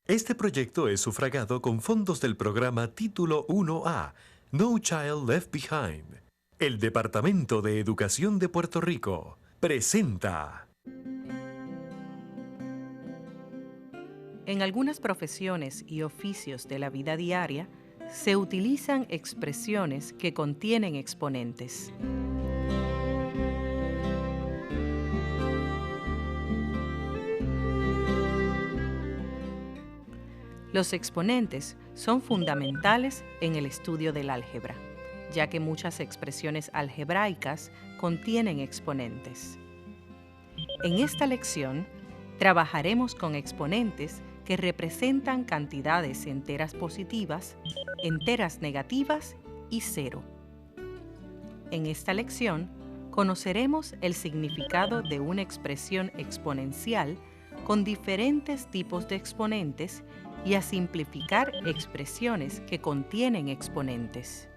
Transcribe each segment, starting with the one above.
Este proyecto es sufragado con fondos del programa Título 1A, No Child Left Behind. El Departamento de Educación de Puerto Rico presenta. En algunas profesiones y oficios de la vida diaria, se utilizan expresiones que contienen exponentes. Los exponentes son fundamentales en el estudio del álgebra, ya que muchas expresiones algebraicas contienen exponentes. En esta lección, trabajaremos con exponentes que representan cantidades enteras positivas, enteras negativas y cero. En esta lección, conoceremos el significado de una expresión exponencial con diferentes tipos de exponentes y a simplificar expresiones que contienen exponentes.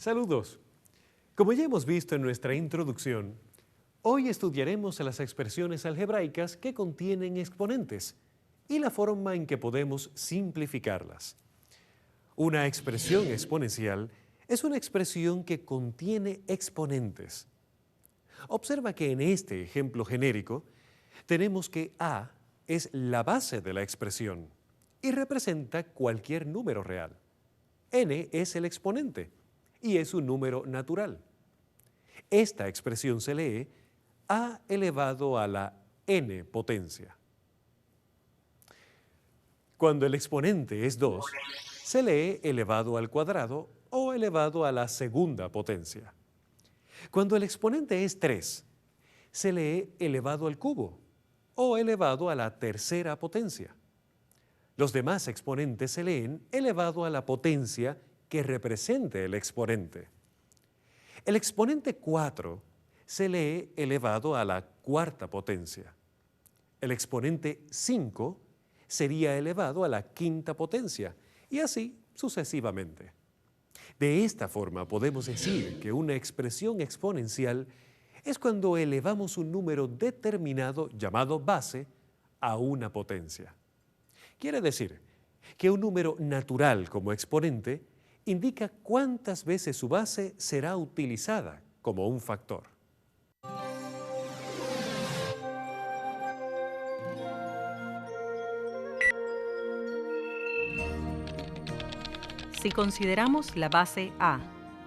Saludos. Como ya hemos visto en nuestra introducción, hoy estudiaremos las expresiones algebraicas que contienen exponentes y la forma en que podemos simplificarlas. Una expresión exponencial es una expresión que contiene exponentes. Observa que en este ejemplo genérico tenemos que A es la base de la expresión y representa cualquier número real. N es el exponente y es un número natural. Esta expresión se lee a elevado a la n potencia. Cuando el exponente es 2, se lee elevado al cuadrado o elevado a la segunda potencia. Cuando el exponente es 3, se lee elevado al cubo o elevado a la tercera potencia. Los demás exponentes se leen elevado a la potencia que represente el exponente. El exponente 4 se lee elevado a la cuarta potencia. El exponente 5 sería elevado a la quinta potencia y así sucesivamente. De esta forma podemos decir que una expresión exponencial es cuando elevamos un número determinado llamado base a una potencia. Quiere decir que un número natural como exponente indica cuántas veces su base será utilizada como un factor. Si consideramos la base a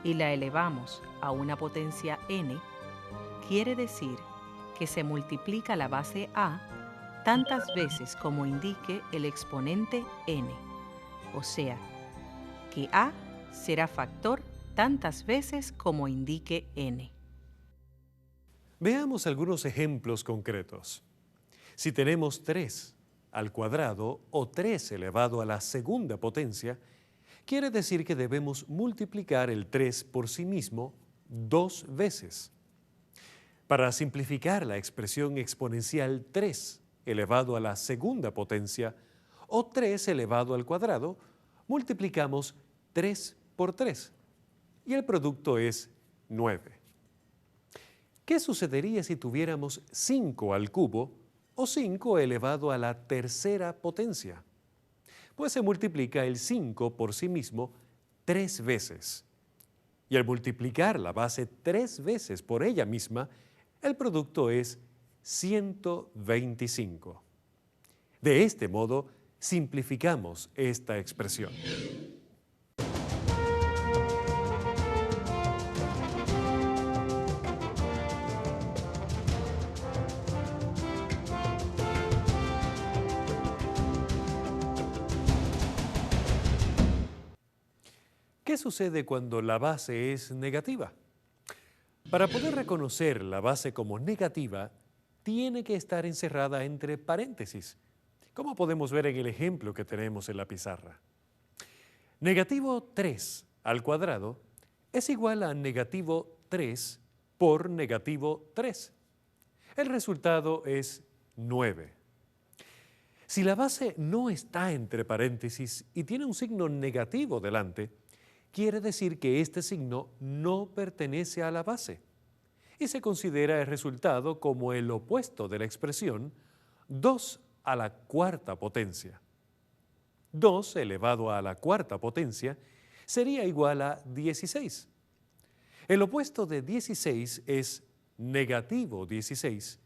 y la elevamos a una potencia n, quiere decir que se multiplica la base a tantas veces como indique el exponente n, o sea, que a será factor tantas veces como indique n. Veamos algunos ejemplos concretos. Si tenemos 3 al cuadrado o 3 elevado a la segunda potencia, quiere decir que debemos multiplicar el 3 por sí mismo 2 veces. Para simplificar la expresión exponencial 3 elevado a la segunda potencia o 3 elevado al cuadrado, multiplicamos 3 por 3 y el producto es 9. ¿Qué sucedería si tuviéramos 5 al cubo o 5 elevado a la tercera potencia? Pues se multiplica el 5 por sí mismo 3 veces. Y al multiplicar la base 3 veces por ella misma, el producto es 125. De este modo, simplificamos esta expresión. ¿Qué sucede cuando la base es negativa? Para poder reconocer la base como negativa, tiene que estar encerrada entre paréntesis, como podemos ver en el ejemplo que tenemos en la pizarra. Negativo 3 al cuadrado es igual a negativo 3 por negativo 3. El resultado es 9. Si la base no está entre paréntesis y tiene un signo negativo delante, quiere decir que este signo no pertenece a la base y se considera el resultado como el opuesto de la expresión 2 a la cuarta potencia. 2 elevado a la cuarta potencia sería igual a 16. El opuesto de 16 es negativo 16,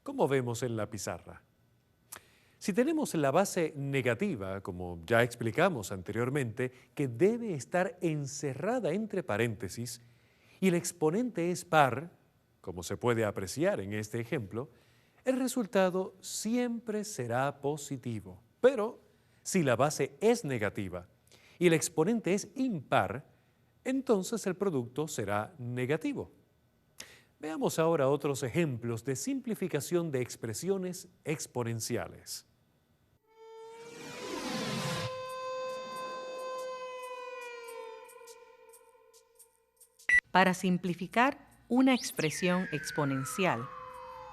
como vemos en la pizarra. Si tenemos la base negativa, como ya explicamos anteriormente, que debe estar encerrada entre paréntesis, y el exponente es par, como se puede apreciar en este ejemplo, el resultado siempre será positivo. Pero si la base es negativa y el exponente es impar, entonces el producto será negativo. Veamos ahora otros ejemplos de simplificación de expresiones exponenciales. Para simplificar una expresión exponencial,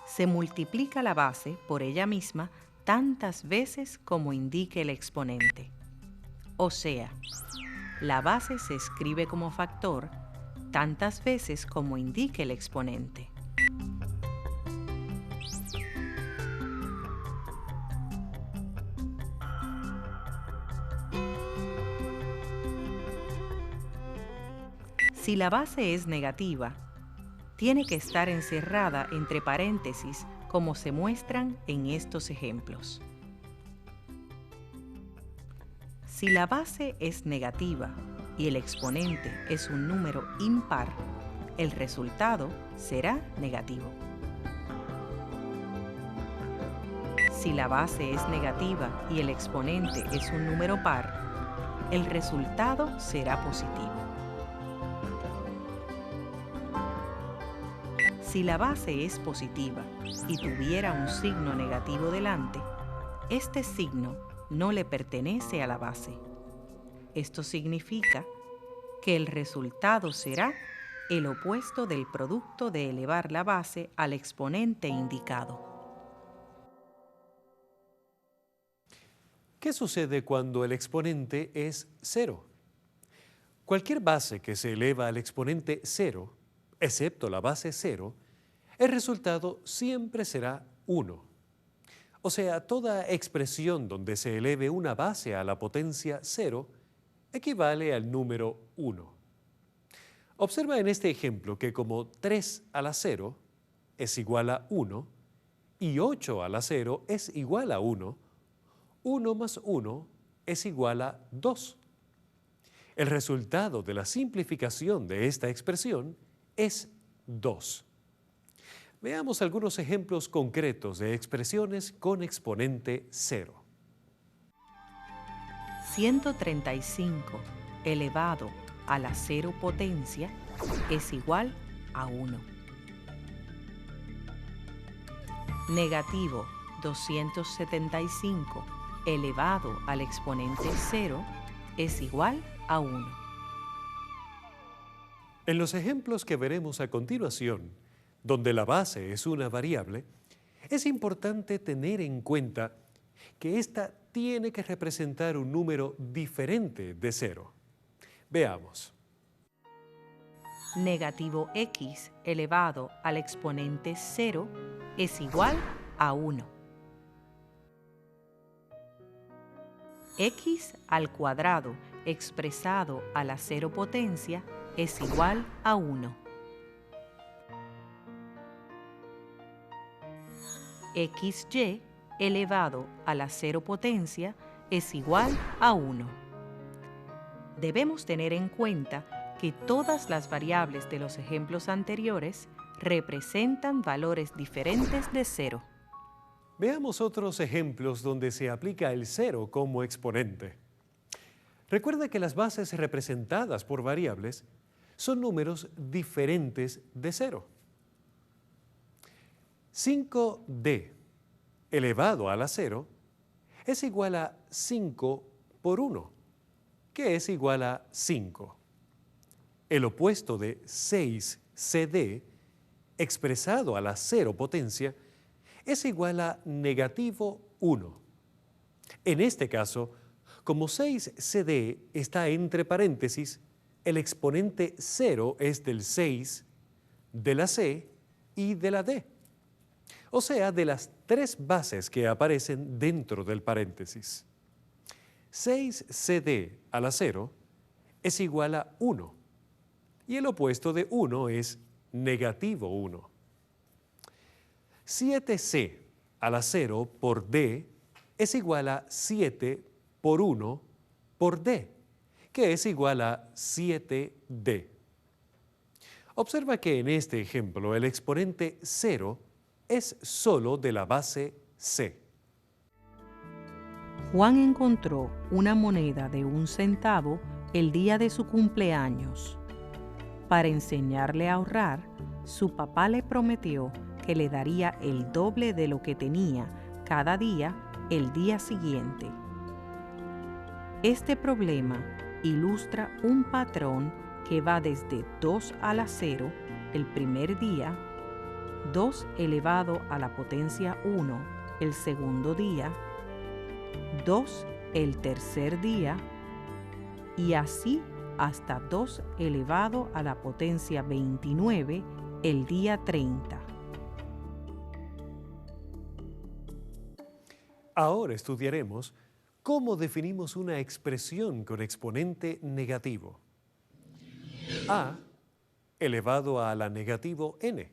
se multiplica la base por ella misma tantas veces como indique el exponente. O sea, la base se escribe como factor tantas veces como indique el exponente. Si la base es negativa, tiene que estar encerrada entre paréntesis como se muestran en estos ejemplos. Si la base es negativa y el exponente es un número impar, el resultado será negativo. Si la base es negativa y el exponente es un número par, el resultado será positivo. Si la base es positiva y tuviera un signo negativo delante, este signo no le pertenece a la base. Esto significa que el resultado será el opuesto del producto de elevar la base al exponente indicado. ¿Qué sucede cuando el exponente es 0? Cualquier base que se eleva al exponente 0, excepto la base 0, el resultado siempre será 1. O sea, toda expresión donde se eleve una base a la potencia 0 equivale al número 1. Observa en este ejemplo que como 3 a la 0 es igual a 1 y 8 a la 0 es igual a 1, 1 más 1 es igual a 2. El resultado de la simplificación de esta expresión es 2. Veamos algunos ejemplos concretos de expresiones con exponente 0. 135 elevado a la 0 potencia es igual a 1. Negativo 275 elevado al exponente 0 es igual a 1. En los ejemplos que veremos a continuación, donde la base es una variable, es importante tener en cuenta que ésta tiene que representar un número diferente de 0. Veamos. Negativo x elevado al exponente 0 es igual a 1. X al cuadrado expresado a la 0 potencia es igual a 1. XY elevado a la cero potencia es igual a 1. Debemos tener en cuenta que todas las variables de los ejemplos anteriores representan valores diferentes de cero. Veamos otros ejemplos donde se aplica el cero como exponente. Recuerda que las bases representadas por variables son números diferentes de cero. 5d elevado a la cero es igual a 5 por 1, que es igual a 5. El opuesto de 6cd, expresado a la cero potencia, es igual a negativo 1. En este caso, como 6cd está entre paréntesis, el exponente 0 es del 6, de la c y de la d. O sea, de las tres bases que aparecen dentro del paréntesis. 6cd a la 0 es igual a 1 y el opuesto de 1 es negativo 1. 7c a la 0 por d es igual a 7 por 1 por d, que es igual a 7d. Observa que en este ejemplo el exponente 0 es solo de la base c. Juan encontró una moneda de 1 centavo el día de su cumpleaños. Para enseñarle a ahorrar, su papá le prometió que le daría el doble de lo que tenía cada día el día siguiente. Este problema ilustra un patrón que va desde 2 a la 0 el primer día, 2 elevado a la potencia 1 el segundo día, 2 el tercer día y así hasta 2 elevado a la potencia 29 el día 30. Ahora estudiaremos cómo definimos una expresión con exponente negativo. A elevado a la negativo n,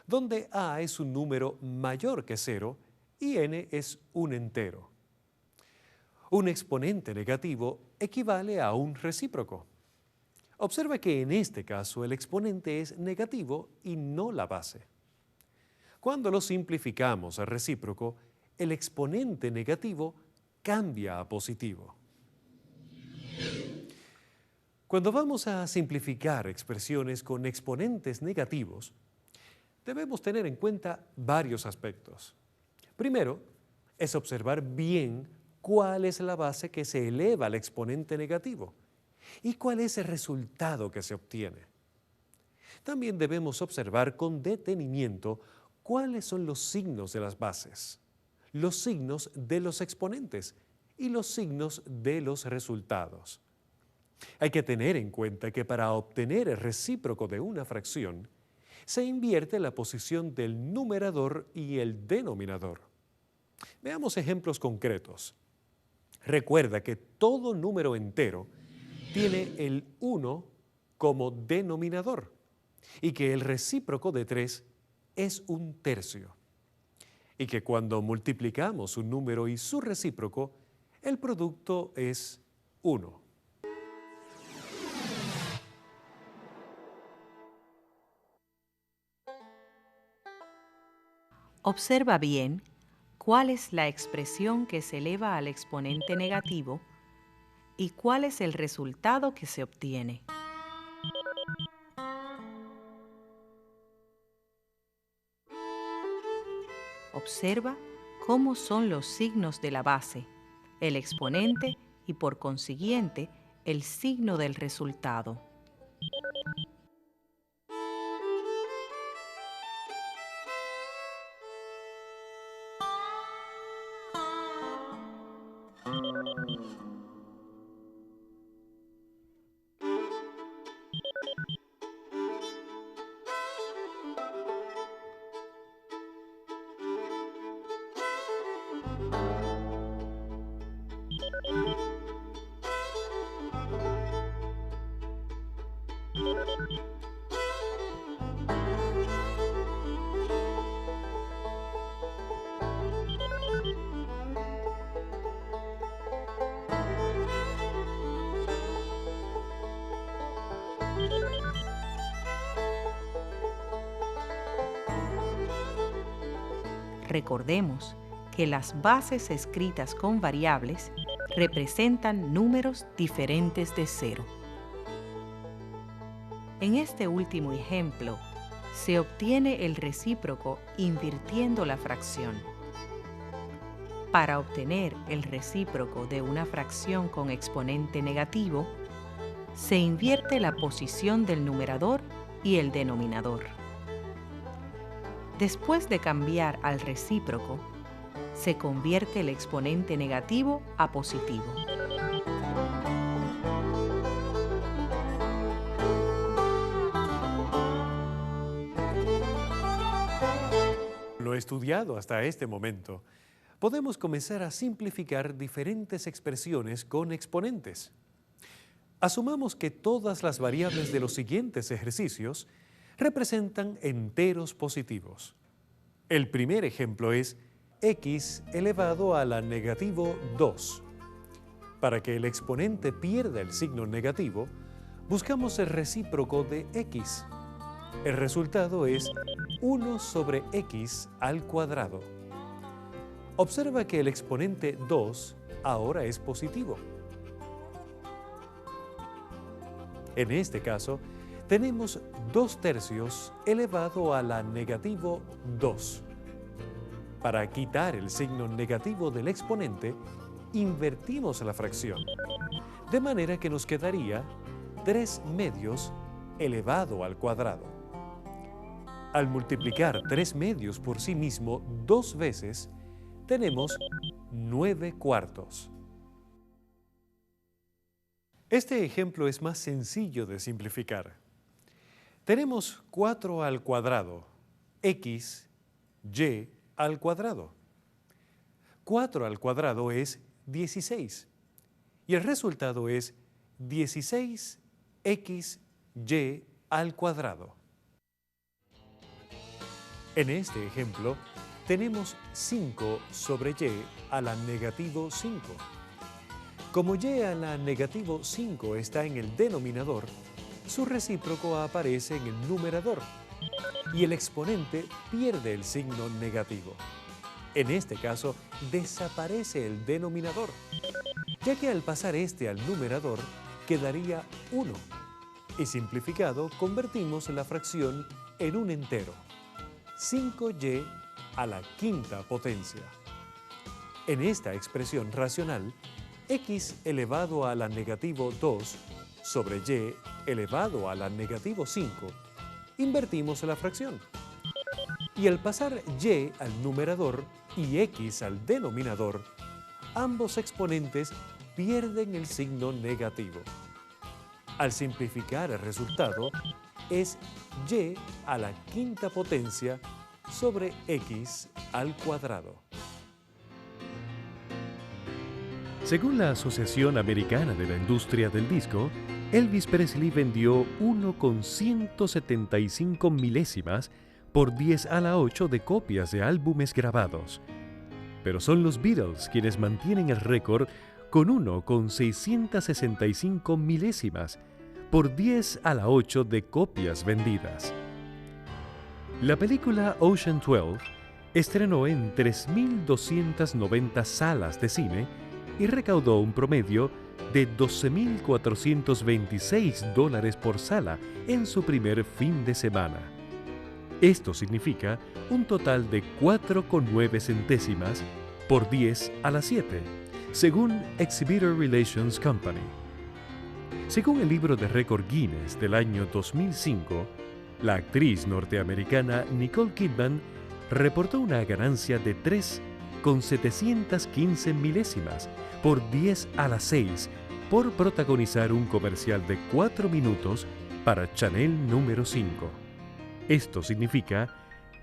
donde a es un número mayor que 0 y n es un entero. Un exponente negativo equivale a un recíproco. Observa que en este caso el exponente es negativo y no la base. Cuando lo simplificamos al recíproco, el exponente negativo cambia a positivo. Cuando vamos a simplificar expresiones con exponentes negativos, debemos tener en cuenta varios aspectos. Primero, es observar bien cuál es la base que se eleva al exponente negativo y cuál es el resultado que se obtiene. También debemos observar con detenimiento cuáles son los signos de las bases, los signos de los exponentes y los signos de los resultados. Hay que tener en cuenta que para obtener el recíproco de una fracción, se invierte la posición del numerador y el denominador. Veamos ejemplos concretos. Recuerda que todo número entero tiene el 1 como denominador y que el recíproco de 3 es un tercio. Y que cuando multiplicamos un número y su recíproco, el producto es 1. Observa bien cuál es la expresión que se eleva al exponente negativo y cuál es el resultado que se obtiene. Observa cómo son los signos de la base, el exponente y por consiguiente el signo del resultado. Recordemos que las bases escritas con variables representan números diferentes de 0. En este último ejemplo, se obtiene el recíproco invirtiendo la fracción. Para obtener el recíproco de una fracción con exponente negativo, se invierte la posición del numerador y el denominador. Después de cambiar al recíproco, se convierte el exponente negativo a positivo. Lo estudiado hasta este momento, podemos comenzar a simplificar diferentes expresiones con exponentes. Asumamos que todas las variables de los siguientes ejercicios representan enteros positivos. El primer ejemplo es x elevado a la negativo 2. Para que el exponente pierda el signo negativo, buscamos el recíproco de x. El resultado es 1 sobre x al cuadrado. Observa que el exponente 2 ahora es positivo. En este caso, tenemos 2/3 elevado a la negativo 2. Para quitar el signo negativo del exponente, invertimos la fracción, de manera que nos quedaría 3/2 elevado al cuadrado. Al multiplicar 3/2 por sí mismo 2 veces, tenemos 9/4. Este ejemplo es más sencillo de simplificar. Tenemos 4 al cuadrado, x, y al cuadrado. 4 al cuadrado es 16 y el resultado es 16xy al cuadrado. En este ejemplo, tenemos 5 sobre y a la negativo 5. Como y a la negativo 5 está en el denominador, su recíproco aparece en el numerador y el exponente pierde el signo negativo. En este caso, desaparece el denominador, ya que al pasar este al numerador quedaría 1 y simplificado convertimos la fracción en un entero, 5y a la quinta potencia. En esta expresión racional, x elevado a la negativo 2 sobre y elevado a la negativo 5, invertimos la fracción. Y al pasar y al numerador y x al denominador, ambos exponentes pierden el signo negativo. Al simplificar el resultado, es y a la quinta potencia sobre x al cuadrado. Según la Asociación Americana de la Industria del Disco, Elvis Presley vendió 1,175 milésimas por 10 a la 8 de copias de álbumes grabados. Pero son los Beatles quienes mantienen el récord con 1,665 milésimas por 10 a la 8 de copias vendidas. La película Ocean 12 estrenó en 3.290 salas de cine y recaudó un promedio de $12.426 por sala en su primer fin de semana. Esto significa un total de 4,9 centésimas por 10 a la 7, según Exhibitor Relations Company. Según el libro de récord Guinness del año 2005, la actriz norteamericana Nicole Kidman reportó una ganancia de 3,715 milésimas por 10 a la 6 por protagonizar un comercial de 4 minutos para Chanel número 5. Esto significa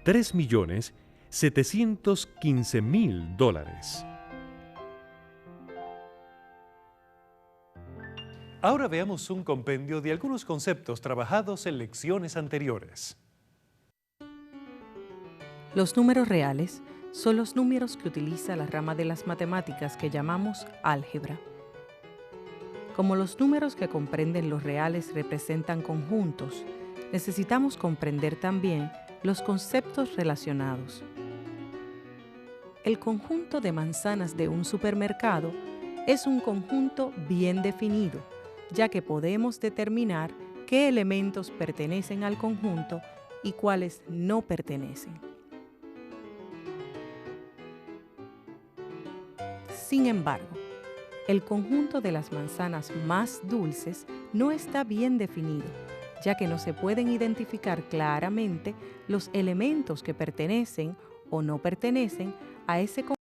$3.715.000. Ahora veamos un compendio de algunos conceptos trabajados en lecciones anteriores. Los números reales son los números que utiliza la rama de las matemáticas que llamamos álgebra. Como los números que comprenden los reales representan conjuntos, necesitamos comprender también los conceptos relacionados. El conjunto de manzanas de un supermercado es un conjunto bien definido, ya que podemos determinar qué elementos pertenecen al conjunto y cuáles no pertenecen. Sin embargo, el conjunto de las manzanas más dulces no está bien definido, ya que no se pueden identificar claramente los elementos que pertenecen o no pertenecen a ese conjunto